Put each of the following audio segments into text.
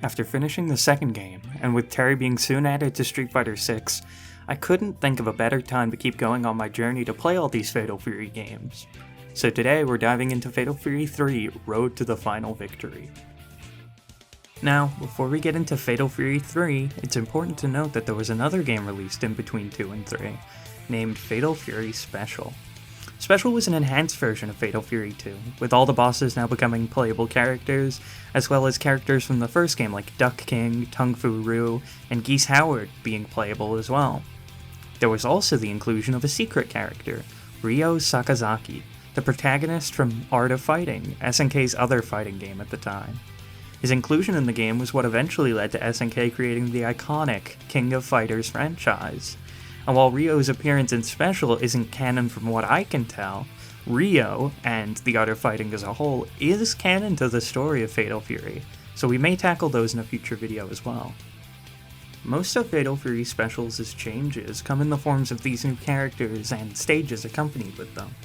After finishing the second game, and with Terry being soon added to Street Fighter 6, I couldn't think of a better time to keep going on my journey to play all these Fatal Fury games. So today we're diving into Fatal Fury 3 Road to the Final Victory. Now, before we get into Fatal Fury 3, it's important to note that there was another game released in between 2 and 3, named Fatal Fury Special. Special was an enhanced version of Fatal Fury 2, with all the bosses now becoming playable characters, as well as characters from the first game like Duck King, Tung Fu Rue, and Geese Howard being playable as well. There was also the inclusion of a secret character, Ryo Sakazaki, the protagonist from Art of Fighting, SNK's other fighting game at the time. His inclusion in the game was what eventually led to SNK creating the iconic King of Fighters franchise. And while Ryo's appearance in Special isn't canon from what I can tell, Ryo, and the Art of Fighting as a whole, is canon to the story of Fatal Fury, so we may tackle those in a future video as well. Most of Fatal Fury Special's changes come in the forms of these new characters and stages accompanied with them.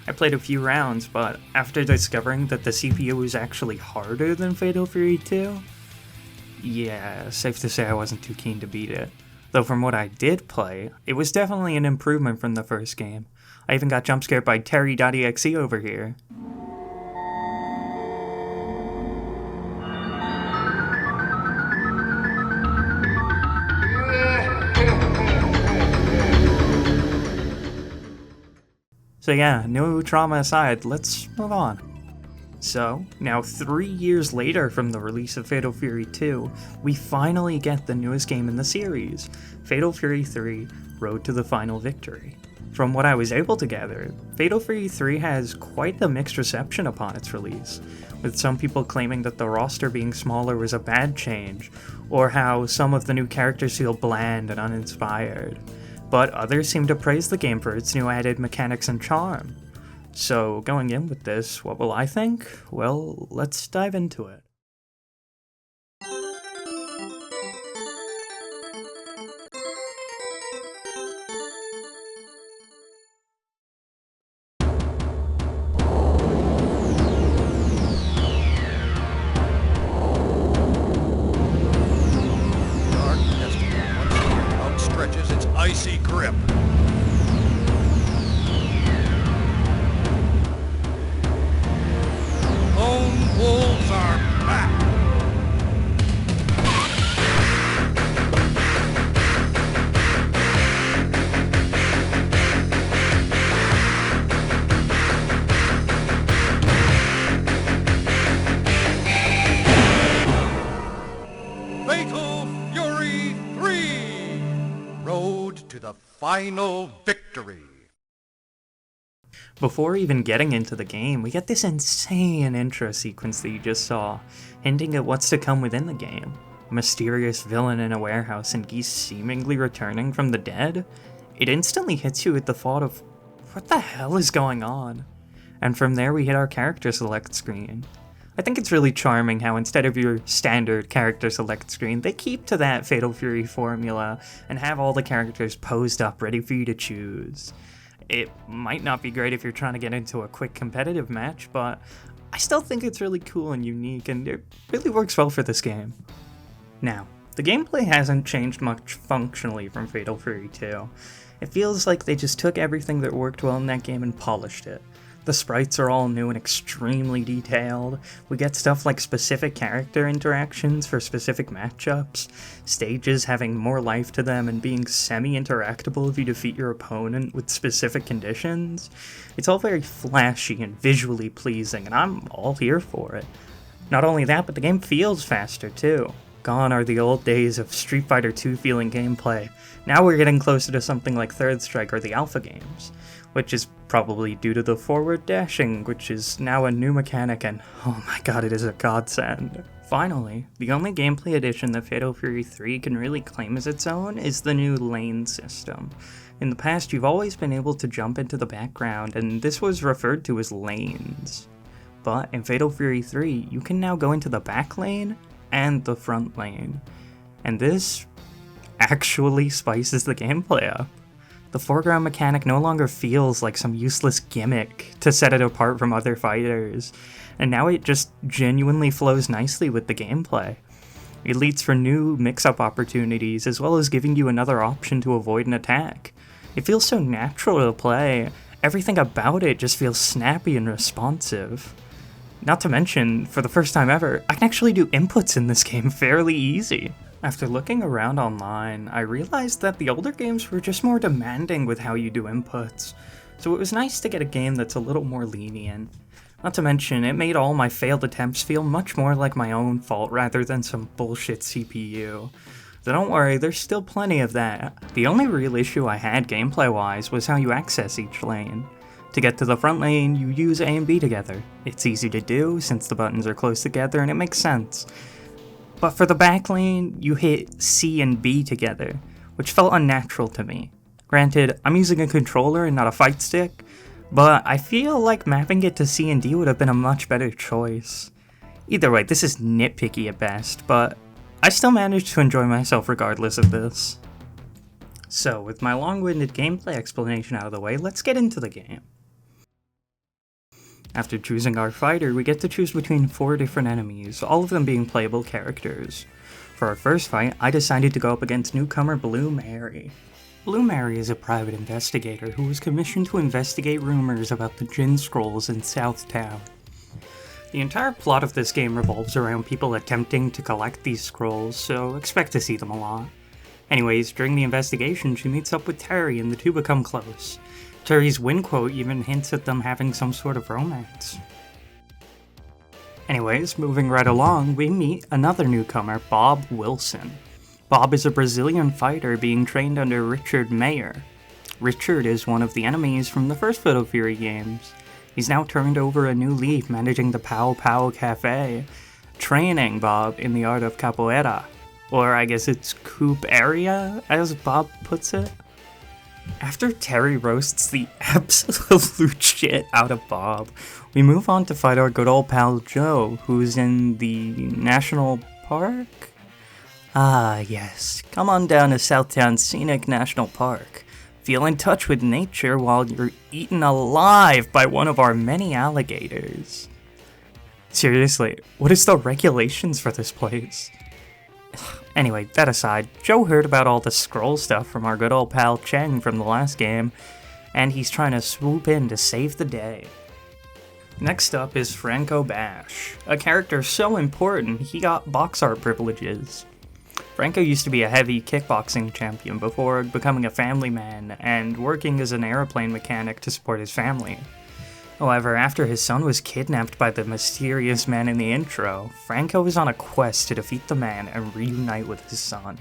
I played a few rounds, but after discovering that the CPU was actually harder than Fatal Fury 2, yeah, safe to say I wasn't too keen to beat it. Though from what I did play, it was definitely an improvement from the first game. I even got jump scared by Terry.exe over here. So yeah, no trauma aside, let's move on. So, now 3 years later from the release of Fatal Fury 2, we finally get the newest game in the series, Fatal Fury 3 Road to the Final Victory. From what I was able to gather, Fatal Fury 3 has quite the mixed reception upon its release, with some people claiming that the roster being smaller was a bad change, or how some of the new characters feel bland and uninspired, but others seem to praise the game for its new added mechanics and charm. So, going in with this, what will I think? Well, let's dive into it. Dark destiny once again outstretches its icy grip. Wolves are back! Fatal Fury 3! Road to the Final Victory! Before even getting into the game, we get this insane intro sequence that you just saw, hinting at what's to come within the game. A mysterious villain in a warehouse and Geese seemingly returning from the dead? It instantly hits you with the thought of, what the hell is going on? And from there we hit our character select screen. I think it's really charming how instead of your standard character select screen, they keep to that Fatal Fury formula and have all the characters posed up ready for you to choose. It might not be great if you're trying to get into a quick competitive match, but I still think it's really cool and unique, and it really works well for this game. Now, the gameplay hasn't changed much functionally from Fatal Fury 2. It feels like they just took everything that worked well in that game and polished it. The sprites are all new and extremely detailed. We get stuff like specific character interactions for specific matchups, stages having more life to them and being semi-interactable if you defeat your opponent with specific conditions. It's all very flashy and visually pleasing, and I'm all here for it. Not only that, but the game feels faster too. Gone are the old days of Street Fighter 2 feeling gameplay. Now we're getting closer to something like Third Strike or the Alpha games, which is probably due to the forward dashing, which is now a new mechanic, and oh my god, it is a godsend. Finally, the only gameplay addition that Fatal Fury 3 can really claim as its own is the new lane system. In the past, you've always been able to jump into the background, and this was referred to as lanes. But in Fatal Fury 3, you can now go into the back lane and the front lane, and this actually spices the gameplay up. The foreground mechanic no longer feels like some useless gimmick to set it apart from other fighters, and now it just genuinely flows nicely with the gameplay. It leads for new mix-up opportunities, as well as giving you another option to avoid an attack. It feels so natural to play. Everything about it just feels snappy and responsive. Not to mention, for the first time ever, I can actually do inputs in this game fairly easy. After looking around online, I realized that the older games were just more demanding with how you do inputs, so it was nice to get a game that's a little more lenient. Not to mention, it made all my failed attempts feel much more like my own fault rather than some bullshit CPU. So don't worry, there's still plenty of that. The only real issue I had gameplay-wise was how you access each lane. To get to the front lane, you use A and B together. It's easy to do since the buttons are close together and it makes sense. But for the back lane, you hit C and B together, which felt unnatural to me. Granted, I'm using a controller and not a fight stick, but I feel like mapping it to C and D would have been a much better choice. Either way, this is nitpicky at best, but I still managed to enjoy myself regardless of this. So, with my long-winded gameplay explanation out of the way, let's get into the game. After choosing our fighter, we get to choose between 4 different enemies, all of them being playable characters. For our first fight, I decided to go up against newcomer Blue Mary. Blue Mary is a private investigator who was commissioned to investigate rumors about the Jin Scrolls in Southtown. The entire plot of this game revolves around people attempting to collect these scrolls, so expect to see them a lot. Anyways, during the investigation, she meets up with Terry and the two become close. Terry's win quote even hints at them having some sort of romance. Anyways, moving right along, we meet another newcomer, Bob Wilson. Bob is a Brazilian fighter being trained under Richard Mayer. Richard is one of the enemies from the first Fatal Fury games. He's now turned over a new leaf managing the Pow Pow Cafe, training Bob in the art of capoeira. Or I guess it's coupe area, as Bob puts it. After Terry roasts the absolute shit out of Bob, we move on to fight our good old pal Joe, who's in the National Park? Ah, yes. Come on down to Southtown Scenic National Park. Feel in touch with nature while you're eaten alive by one of our many alligators. Seriously, what is the regulations for this place? Anyway, that aside, Joe heard about all the scroll stuff from our good old pal Cheng from the last game, and he's trying to swoop in to save the day. Next up is Franco Bash, a character so important he got box art privileges. Franco used to be a heavy kickboxing champion before becoming a family man and working as an airplane mechanic to support his family. However, after his son was kidnapped by the mysterious man in the intro, Franco was on a quest to defeat the man and reunite with his son.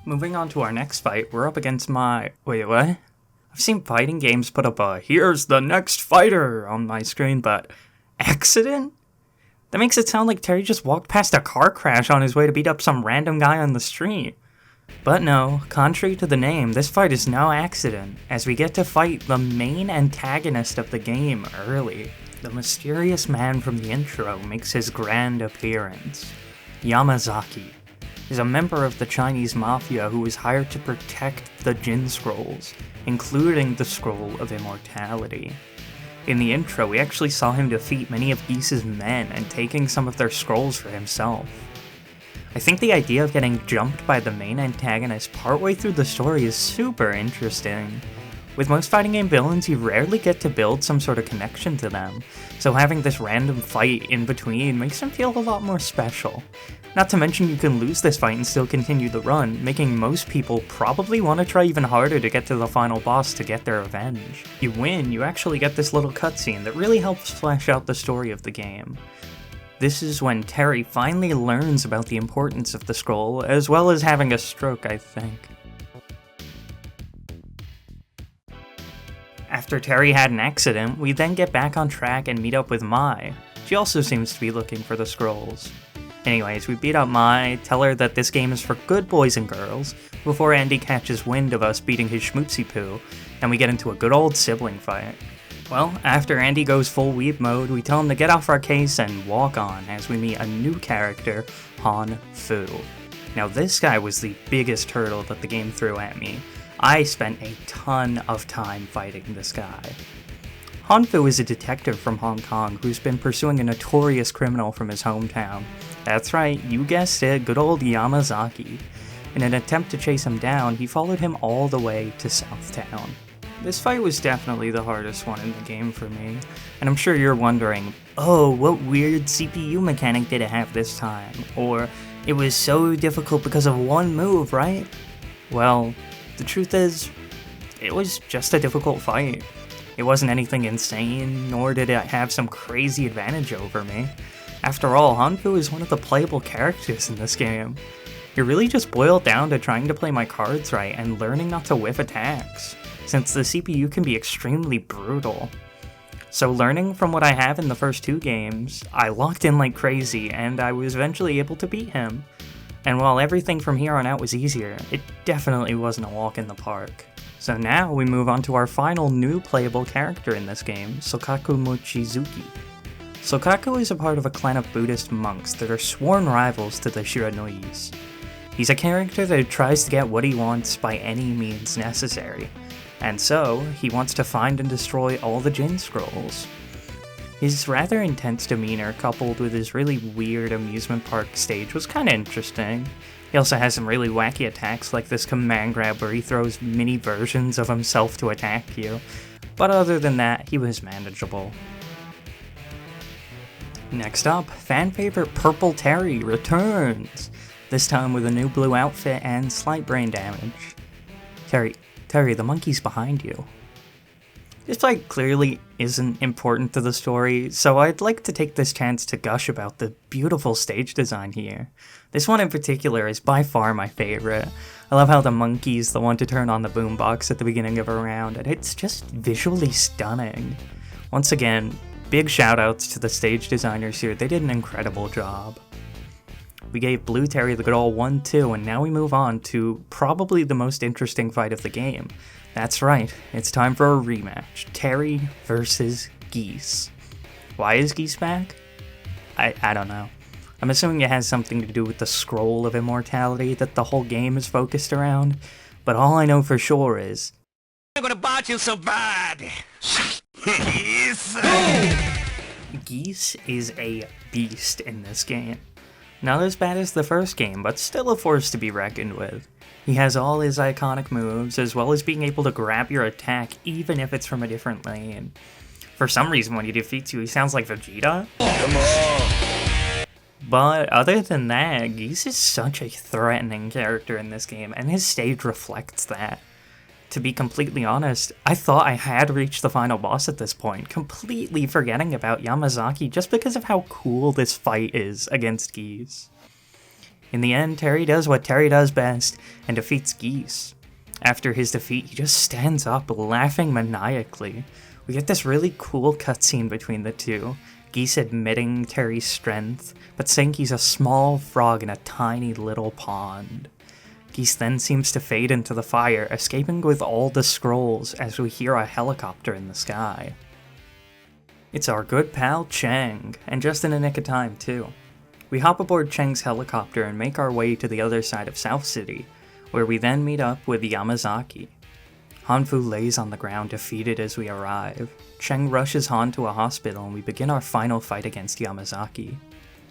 Moving on to our next fight, we're up against my... Wait, what? I've seen fighting games put up a "here's the next fighter" on my screen, but... accident? That makes it sound like Terry just walked past a car crash on his way to beat up some random guy on the street. But no, contrary to the name, this fight is no accident, as we get to fight the main antagonist of the game early. The mysterious man from the intro makes his grand appearance. Yamazaki is a member of the Chinese mafia who is hired to protect the Jin Scrolls, including the Scroll of Immortality. In the intro, we actually saw him defeat many of Geese's men and taking some of their scrolls for himself. I think the idea of getting jumped by the main antagonist partway through the story is super interesting. With most fighting game villains, you rarely get to build some sort of connection to them, so having this random fight in between makes them feel a lot more special. Not to mention you can lose this fight and still continue the run, making most people probably want to try even harder to get to the final boss to get their revenge. If you win, you actually get this little cutscene that really helps flesh out the story of the game. This is when Terry finally learns about the importance of the scroll, as well as having a stroke, I think. After Terry had an accident, we then get back on track and meet up with Mai. She also seems to be looking for the scrolls. Anyways, we beat up Mai, tell her that this game is for good boys and girls, before Andy catches wind of us beating his schmootsy poo, and we get into a good old sibling fight. Well, after Andy goes full weeb mode, we tell him to get off our case and walk on as we meet a new character, Han Fu. Now this guy was the biggest hurdle that the game threw at me. I spent a ton of time fighting this guy. Han Fu is a detective from Hong Kong who's been pursuing a notorious criminal from his hometown. That's right, you guessed it, good old Yamazaki. In an attempt to chase him down, he followed him all the way to Southtown. This fight was definitely the hardest one in the game for me, and I'm sure you're wondering, oh, what weird CPU mechanic did it have this time? Or, it was so difficult because of one move, right? Well, the truth is, it was just a difficult fight. It wasn't anything insane, nor did it have some crazy advantage over me. After all, Hanfu is one of the playable characters in this game. It really just boiled down to trying to play my cards right and learning not to whiff attacks, since the CPU can be extremely brutal. So learning from what I have in the first 2 games, I locked in like crazy and I was eventually able to beat him. And while everything from here on out was easier, it definitely wasn't a walk in the park. So now we move on to our final new playable character in this game, Sokaku Mochizuki. Sokaku is a part of a clan of Buddhist monks that are sworn rivals to the Shiranois. He's a character that tries to get what he wants by any means necessary, and so he wants to find and destroy all the Jin scrolls. His rather intense demeanor coupled with his really weird amusement park stage was kinda interesting. He also has some really wacky attacks like this command grab where he throws mini versions of himself to attack you, but other than that, he was manageable. Next up, fan favorite Purple Terry returns, this time with a new blue outfit and slight brain damage. Terry, the monkey's behind you. This fight clearly isn't important to the story, so I'd like to take this chance to gush about the beautiful stage design here. This one in particular is by far my favorite. I love how the monkey's the one to turn on the boombox at the beginning of a round, and it's just visually stunning. Once again, big shoutouts to the stage designers here, they did an incredible job. We gave Blue Terry the good old 1-2, and now we move on to probably the most interesting fight of the game. That's right, it's time for a rematch. Terry versus Geese. Why is Geese back? I don't know. I'm assuming it has something to do with the scroll of immortality that the whole game is focused around, but all I know for sure is I'm gonna bite you so bad! Geese is a beast in this game. Not as bad as the first game, but still a force to be reckoned with. He has all his iconic moves, as well as being able to grab your attack even if it's from a different lane. For some reason when he defeats you, he sounds like Vegeta. Come on! But other than that, Geese is such a threatening character in this game, and his stage reflects that. To be completely honest, I thought I had reached the final boss at this point, completely forgetting about Yamazaki just because of how cool this fight is against Geese. In the end, Terry does what Terry does best, and defeats Geese. After his defeat, he just stands up, laughing maniacally. We get this really cool cutscene between the two, Geese admitting Terry's strength, but saying he's a small frog in a tiny little pond. Geese then seems to fade into the fire, escaping with all the scrolls as we hear a helicopter in the sky. It's our good pal Cheng, and just in the nick of time too. We hop aboard Cheng's helicopter and make our way to the other side of South City, where we then meet up with Yamazaki. Hanfu lays on the ground defeated as we arrive. Cheng rushes Han to a hospital and we begin our final fight against Yamazaki.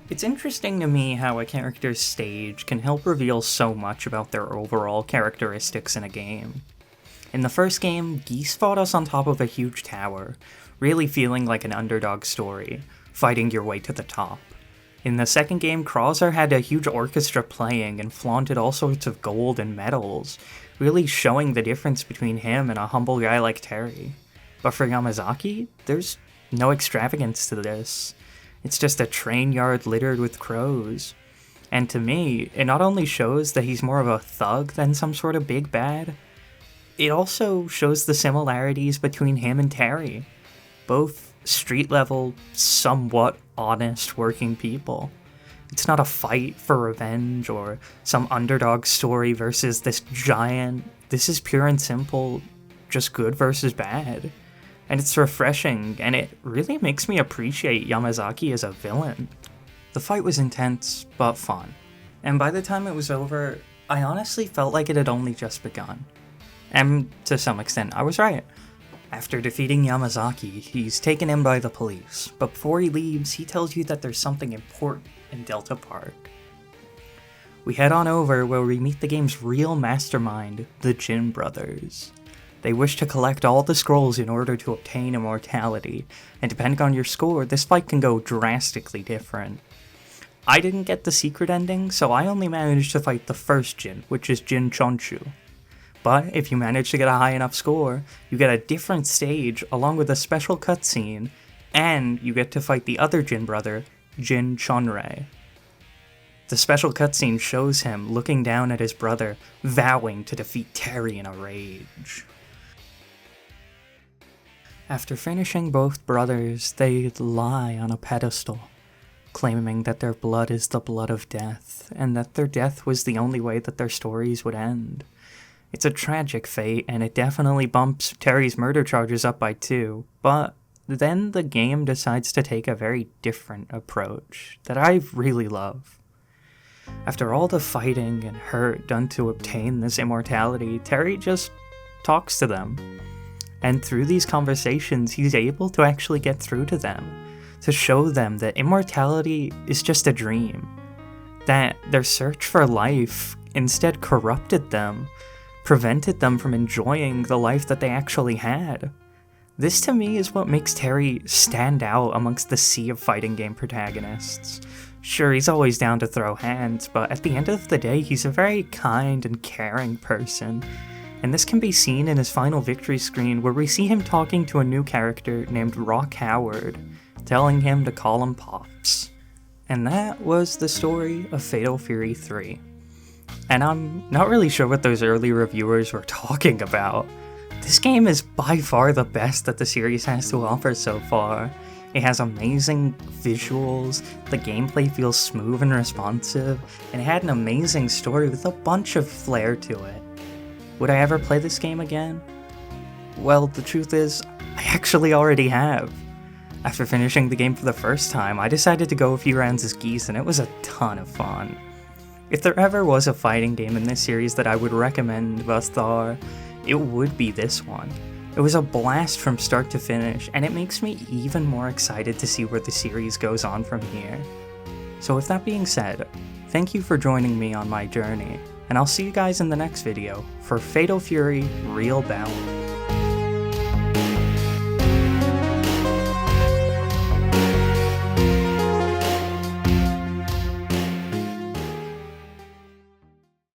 It's interesting to me how a character's stage can help reveal so much about their overall characteristics in a game. In the first game, Geese fought us on top of a huge tower, really feeling like an underdog story, fighting your way to the top. In the second game, Krauser had a huge orchestra playing and flaunted all sorts of gold and medals, really showing the difference between him and a humble guy like Terry. But for Yamazaki, there's no extravagance to this. It's just a train yard littered with crows. And to me, it not only shows that he's more of a thug than some sort of big bad, it also shows the similarities between him and Terry. Both street-level, somewhat honest working people. It's not a fight for revenge or some underdog story versus this giant. This is pure and simple, just good versus bad. And it's refreshing, and it really makes me appreciate Yamazaki as a villain. The fight was intense, but fun. And by the time it was over, I honestly felt like it had only just begun. And to some extent, I was right. After defeating Yamazaki, he's taken in by the police, but before he leaves, he tells you that there's something important in Delta Park. We head on over where we meet the game's real mastermind, the Jin Brothers. They wish to collect all the scrolls in order to obtain immortality, and depending on your score, this fight can go drastically different. I didn't get the secret ending, so I only managed to fight the first Jin, which is Jin Chonchu. But if you manage to get a high enough score, you get a different stage along with a special cutscene, and you get to fight the other Jin brother, Jin Chonrei. The special cutscene shows him looking down at his brother, vowing to defeat Terry in a rage. After finishing both brothers, they lie on a pedestal, claiming that their blood is the blood of death, and that their death was the only way that their stories would end. It's a tragic fate, and it definitely bumps Terry's murder charges up by 2, but then the game decides to take a very different approach that I really love. After all the fighting and hurt done to obtain this immortality, Terry just talks to them. And through these conversations, he's able to actually get through to them, to show them that immortality is just a dream, that their search for life instead corrupted them, prevented them from enjoying the life that they actually had. This to me is what makes Terry stand out amongst the sea of fighting game protagonists. Sure, he's always down to throw hands, but at the end of the day, he's a very kind and caring person. And this can be seen in his final victory screen where we see him talking to a new character named Howard, telling him to call him Pops. And that was the story of Fatal Fury 3. And I'm not really sure what those early reviewers were talking about. This game is by far the best that the series has to offer so far. It has amazing visuals, the gameplay feels smooth and responsive, and it had an amazing story with a bunch of flair to it. Would I ever play this game again? Well, the truth is, I actually already have. After finishing the game for the first time, I decided to go a few rounds as Geese, and it was a ton of fun. If there ever was a fighting game in this series that I would recommend thus far, it would be this one. It was a blast from start to finish, and it makes me even more excited to see where the series goes on from here. So with that being said, thank you for joining me on my journey, and I'll see you guys in the next video for Fatal Fury Real Balance.